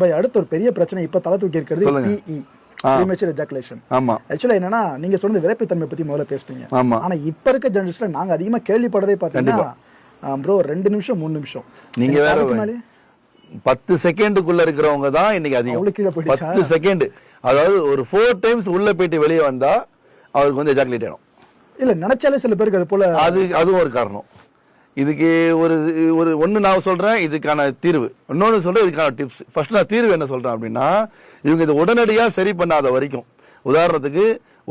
By அடுத்த ஒரு பெரிய பிரச்சனை இப்ப தலை தூக்கி இருக்கிறது PE, premature ejaculation. ஆமா. ஆக்சுவலா என்னன்னா நீங்க சொன்னது விரைப்புத்தன்மை பத்தி முதல்ல பேசுனீங்க. ஆமா. ஆனா இப்ப இருக்க ஜெனரேஷன்ல நாங்க அதிகமா கேள்விப்படதே பாத்தீங்கன்னா ப்ரோ 2 நிமிஷம் 3 நிமிஷம். நீங்க வேற 10 செகண்டுக்குள்ள இருக்கிறவங்க தான் இன்னைக்கு அதிகம். 10 செகண்ட், அதாவது ஒரு 4 டைம்ஸ் உள்ள போயிட்டு வெளியே வந்தா அவருக்கு வந்து எஜாகுலேட் ஆகும். இல்ல நினைச்சாலே சில பேருக்கு அது போல அதுவும் ஒரு காரணம். இதுக்கு ஒரு ஒன்று நான் சொல்கிறேன் இதுக்கான தீர்வு, இன்னொன்று சொல்கிறேன் இதுக்கான டிப்ஸ். ஃபர்ஸ்ட் நான் தீர்வு என்ன சொல்கிறேன் அப்படின்னா, இவங்க இதை உடனடியாக சரி பண்ணாத வரைக்கும், உதாரணத்துக்கு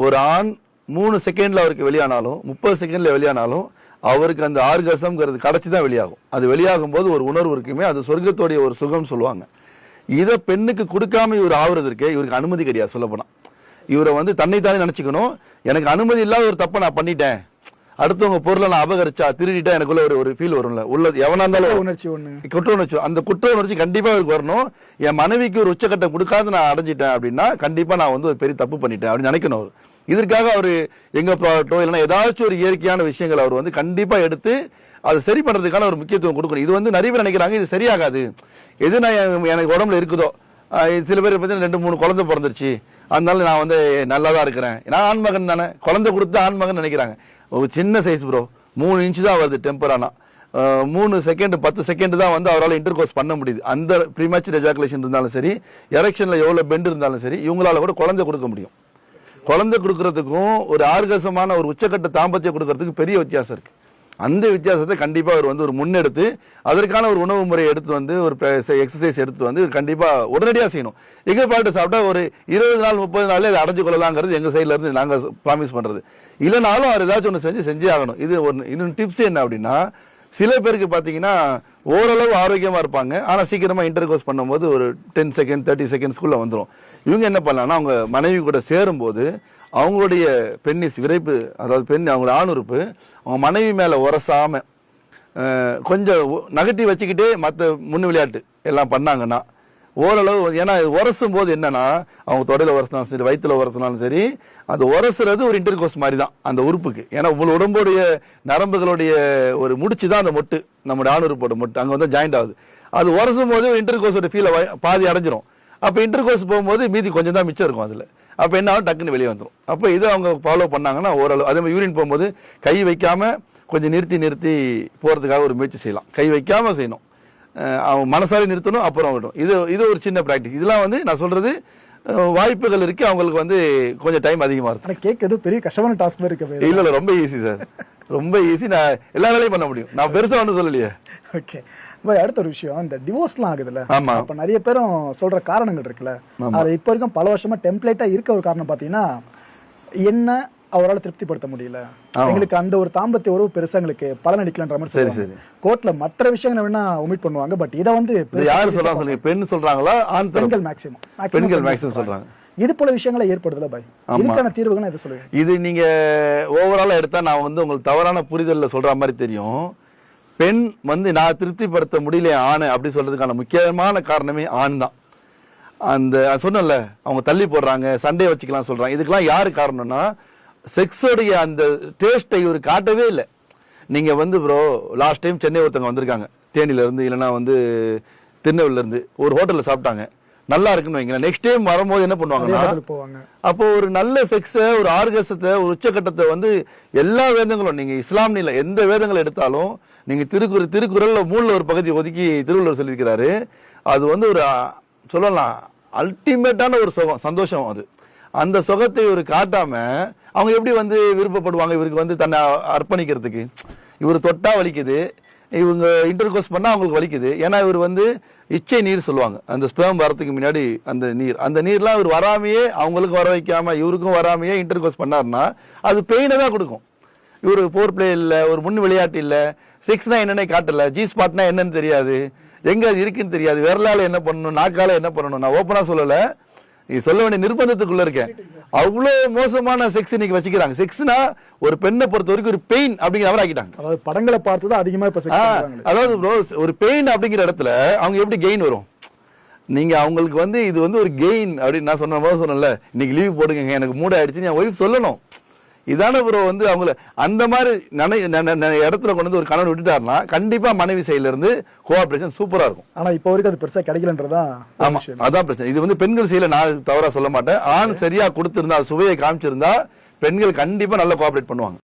ஒரு ஆண் 3 செகண்டில் அவருக்கு வெளியானாலும் 30 செகண்டில் வெளியானாலும் அவருக்கு அந்த ஆர்கசம்ங்கிறது கடைச்சி தான் வெளியாகும். அது வெளியாகும் போது ஒரு உணர்வு இருக்குமே, அது சொர்க்கத்தோடைய ஒரு சுகம் சொல்லுவாங்க. இதை பெண்ணுக்கு கொடுக்காம இவர் ஆகுறதுக்கு இவருக்கு அனுமதி கிடையாது. சொல்லப்போனால் இவரை வந்து தன்னைத்தானே நினச்சிக்கணும், எனக்கு அனுமதி இல்லாத ஒரு தப்பை நான் பண்ணிட்டேன், அடுத்தவங்க பொருளை நான் அபகரிச்சா திருடிட்டா எனக்குள்ள ஒரு ஃபீல் வரும்ல, உள்ள எவனா இருந்தாலும் உணர்ச்சி குற்ற உணர்ச்சி, அந்த குற்ற உணர்ச்சி கண்டிப்பா அவருக்கு வரணும். என் மனைவிக்கு ஒரு உச்சக்கட்டம் கொடுக்காத நான் அடைஞ்சிட்டேன் அப்படின்னா கண்டிப்பா நான் வந்து ஒரு பெரிய தப்பு பண்ணிட்டேன் அப்படின்னு நினைக்கணும் அவர். இதற்காக அவர் எங்க ப்ராடக்டோ இல்லைன்னா ஏதாச்சும் ஒரு இயற்கையான விஷயங்கள் அவர் வந்து கண்டிப்பா எடுத்து அதை சரி பண்றதுக்கான ஒரு முக்கியத்துவம் கொடுக்கணும். இது வந்து நிறைய பேர் நினைக்கிறாங்க இது சரியாகாது, எது நான் எனக்கு உடம்புல இருக்குதோ, சில பேர் பார்த்தீங்கன்னா 2-3 குழந்தை பிறந்துருச்சு அதனால நான் வந்து நல்லா தான் இருக்கிறேன், நான் ஆண்மகன் தானே, குழந்தை கொடுத்து ஆண்மகன் நினைக்கிறாங்க. ஒரு சின்ன சைஸ் ப்ரோ, 3 இன்ச்சு தான் வருது டெம்பரானா, 3 செகண்ட் 10 செகண்ட் தான் வந்து அவரால் இன்டர்கோர்ஸ் பண்ண முடியுது. அந்த ப்ரீமேச்சர் எஜாகுலேஷன் இருந்தாலும் சரி, எரெக்ஷனில் எவ்வளோ பெண்ட் இருந்தாலும் சரி, இவங்களால கூட குழந்தை கொடுக்க முடியும். குழந்தை கொடுக்கறதுக்கும் ஒரு ஆர்கசமான ஒரு உச்சக்கட்ட தாம்பத்தியம் கொடுக்கறதுக்கு பெரிய வித்தியாசம் இருக்கு. அந்த வித்தியாசத்தை கண்டிப்பாக அவர் வந்து ஒரு முன்னெடுத்து அதற்கான ஒரு உணவு முறையை எடுத்து வந்து ஒரு எக்ஸசைஸ் எடுத்து வந்து கண்டிப்பாக உடனடியாக செய்யணும். எங்கள் பாட்டு சாப்பிட்டா ஒரு 20 நாள் 30 நாள்ல அதை அடைஞ்சு கொள்ளலாங்கிறது எங்கள் சைட்ல இருந்து நாங்கள் ப்ராமிஸ் பண்ணுறது. இல்லைனாலும் அவர் ஏதாச்சும் ஒன்று செஞ்சே ஆகணும். இது ஒரு இன்னொன்று டிப்ஸ் என்ன அப்படின்னா, சில பேருக்கு பார்த்தீங்கன்னா ஓரளவு ஆரோக்கியமாக இருப்பாங்க, ஆனால் சீக்கிரமாக இன்டர்கோர்ஸ் பண்ணும்போது ஒரு 10 செகண்ட் 30 செகண்ட்ஸ்குள்ளே வந்துடும். இவங்க என்ன பண்ணலாம்னா, அவங்க மனைவி கூட சேரும்போது அவங்களுடைய பெண்ணிஸ் விரைப்பு, அதாவது பெண் அவங்களோட ஆணுறுப்பு அவங்க மனைவி மேலே உரசாம கொஞ்சம் நகட்டி வச்சுக்கிட்டே மற்ற முன்னு விளையாட்டு எல்லாம் பண்ணாங்கன்னா ஓரளவு, ஏன்னா உரசும் போது என்னன்னா அவங்க தொடையில உரசினாலும் சரி வயிற்றுல உரசினாலும் சரி, அது உரசுறது ஒரு இன்டர்கோர்ஸ் மாதிரி தான் அந்த உறுப்புக்கு. ஏன்னா உங்களோட உடம்புடைய நரம்புகளுடைய ஒரு முடிச்சு தான் அந்த மொட்டு, நம்முடைய ஆணுறுப்போட மொட்டு அங்கே வந்து ஜாயிண்ட் ஆகுது. அது உரசும் போது இன்டர்கோர்ஸோட ஃபீலை பாதி அடைஞ்சிரும். அப்போ இன்டர்கோர்ஸ் போகும்போது மீதி கொஞ்சம் தான் மிச்சம் இருக்கும். அதில் அப்போ என்ன ஆகும், டக்குன்னு வெளியே வந்துடும். அப்போ இதை அவங்க ஃபாலோ பண்ணாங்கன்னா ஓரளவு, அதே மாதிரி யூரின் போகும்போது கை வைக்காம கொஞ்சம் நிறுத்தி போகிறதுக்காக ஒரு முயற்சி செய்யலாம். கை வைக்காம செய்யணும், அவங்க மனசாலே நிறுத்தணும், அப்புறம் விடும். இது ஒரு சின்ன ப்ராக்டிஸ். இதெல்லாம் வந்து நான் சொல்றது வாய்ப்புகள் இருக்கு, அவங்களுக்கு வந்து கொஞ்சம் டைம் அதிகமாக இருக்கும். கேட்கறது பெரிய கஷ்டமான டாஸ்க் இருக்கு. இல்லை ரொம்ப ஈஸி சார், ரொம்ப ஈஸி. நான் எல்லா வேலையும் பண்ண முடியும், நான் பெருசாக ஒன்றும் சொல்லலையே. ஓகே, அடுத்த ஒரு விஷயம், இந்த டிவோர்ஸ்லாம் ஆகுதுல்ல, அப்ப நிறைய பேரும் சொல்ற காரணங்கள் இருக்குல்ல, அது இப்ப வரைக்கும் பல வருஷமா டெம்ப்ளேட்டா இருக்க ஒரு காரணம் பாத்தீங்கன்னா, என்ன அவரால் திருப்திப்படுத்த முடியல, எங்களுக்கு அந்த ஒரு தாம்பத்திய உறவு பெருசா எங்களுக்கு பலன் அடிக்கலன்ற மாதிரி சொல்லுவாங்க. கோர்ட்ல மற்ற விஷயங்களை வேணா ஒமிட் பண்ணுவாங்க, பட் இதை வந்து யாரு சொல்றாங்க, பெண் சொல்றாங்களா ஆண்? பெண்கள் மேக்ஸிமம் சொல்றாங்க. இது போல விஷயங்களை ஏற்படுதுல பாய், இதுக்கான தீர்வுகள் எதை சொல்லுங்க? இது நீங்க ஓவராலா எடுத்தா நான் வந்து உங்களுக்கு தவறான புரிதல்ல சொல்ற மாதிரி தெரியும். பெண் வந்து நான் திருப்திப்படுத்த முடியல ஆணை அப்படி சொல்றதுக்கான முக்கியமான காரணமே ஆண் தான். அந்த சொன்னல அவங்க தள்ளி போடுறாங்க, சண்டே வச்சுக்கலாம் சொல்றாங்க. இதுக்கெல்லாம் யாரு காரணம்னா, செக்ஸோடைய அந்த டேஸ்ட்டை இவர் காட்டவே இல்லை. நீங்க வந்து ப்ரோ லாஸ்ட் டைம் சென்னை ஒருத்தவங்க வந்திருக்காங்க, தேனியில இருந்து இல்லைன்னா வந்து திருநெல்வேலியில இருந்து, ஒரு ஹோட்டல்ல சாப்பிட்டாங்க, நல்லா இருக்குன்னு வைங்களேன். நெக்ஸ்ட் டைம் வரும்போது என்ன பண்ணுவாங்கன்னா, அப்போ ஒரு நல்ல செக்ஸை, ஒரு ஆர்கசத்தை, ஒரு உச்சக்கட்டத்தை வந்து எல்லா வேதங்களும், நீங்க இஸ்லாம் இல்ல எந்த வேதங்களை எடுத்தாலும், நீங்க திருக்குறள்ல 3ல ஒரு பகுதி ஒதுக்கி திருவள்ளுவர் சொல்லியிருக்கிறாரு. அது வந்து ஒரு சொல்லலாம் அல்டிமேட்டான ஒரு சுகம், சந்தோஷம். அது அந்த சுகத்தை இவர் காட்டாம அவங்க எப்படி வந்து விருப்பப்படுவாங்க இவருக்கு வந்து தன்னை அர்ப்பணிக்கிறதுக்கு? இவர் தொட்டா வலிக்குது, இவங்க இன்டர்கோர்ஸ் பண்ணா அவங்களுக்கு வலிக்குது. ஏன்னா இவர் வந்து இச்சை நீர் சொல்லுவாங்க, அந்த ஸ்பெர்ம் வரத்துக்கு முன்னாடி அந்த நீர்லாம் இவர் வராமையே, அவங்களுக்கு வர வைக்காம இவருக்கும் வராமையே இன்டர்கோர்ஸ் பண்ணாருன்னா அது பெயினை தான் கொடுக்கும். இவர் ஃபோர் பிளே இல்லை, ஒரு முன் விளையாட்டு இல்லை, செக்ஸ்னா என்னன்னே காட்டல, ஜி ஸ்பாட்னா என்னன்னு தெரியாது, எங்க அது இருக்குன்னு தெரியாது, விரலால என்ன பண்ணணும், நாக்கால என்ன பண்ணணும். நான் ஓப்பனா சொல்லலை, நீ சொல்ல வேண்டிய நிர்பந்தத்துக்குள்ள இருக்கேன். அவ்வளோ மோசமான செக்ஸ் இன்னைக்கு வச்சுக்கிறாங்க. செக்ஸ்னா ஒரு பெண்ணை பொறுத்த வரைக்கும் ஒரு பெயின் அப்படிங்கிற அவர் ஆக்கிட்டாங்க. அதாவது படங்களை பார்த்து தான் அதிகமா இப்ப செக்ஸ் பண்றாங்க. அதாவது ஒரு பெயின் அப்படிங்கிற இடத்துல அவங்க எப்படி கெயின் வரும்? நீங்க அவங்களுக்கு வந்து இது வந்து ஒரு கெயின் அப்படின்னு நான் சொன்ன போது சொன்னல, இன்னைக்கு லீவ் போடுங்க எனக்கு மூட் ஆயிடுச்சு, என் ஒய்ஃப் சொல்லணும். இதான ப்ரோ வந்து அவங்கள அந்த மாதிரி இடத்துல கொண்டு வந்து ஒரு கணவன் விட்டுட்டாருன்னா கண்டிப்பா மனைவி சைடுல இருந்து கோஆபரேஷன் சூப்பரா இருக்கும். ஆனா இப்போ வரைக்கும் அது பெருசா கிடைக்கலன்றதான். ஆமா, அதான் பிரச்சனை. இது வந்து பெண்கள் சைடுல நான் தவறா சொல்ல மாட்டேன். ஆண் சரியா கொடுத்திருந்தா சுவையை காமிச்சிருந்தா பெண்கள் கண்டிப்பா நல்லா கோஆபரேட் பண்ணுவாங்க.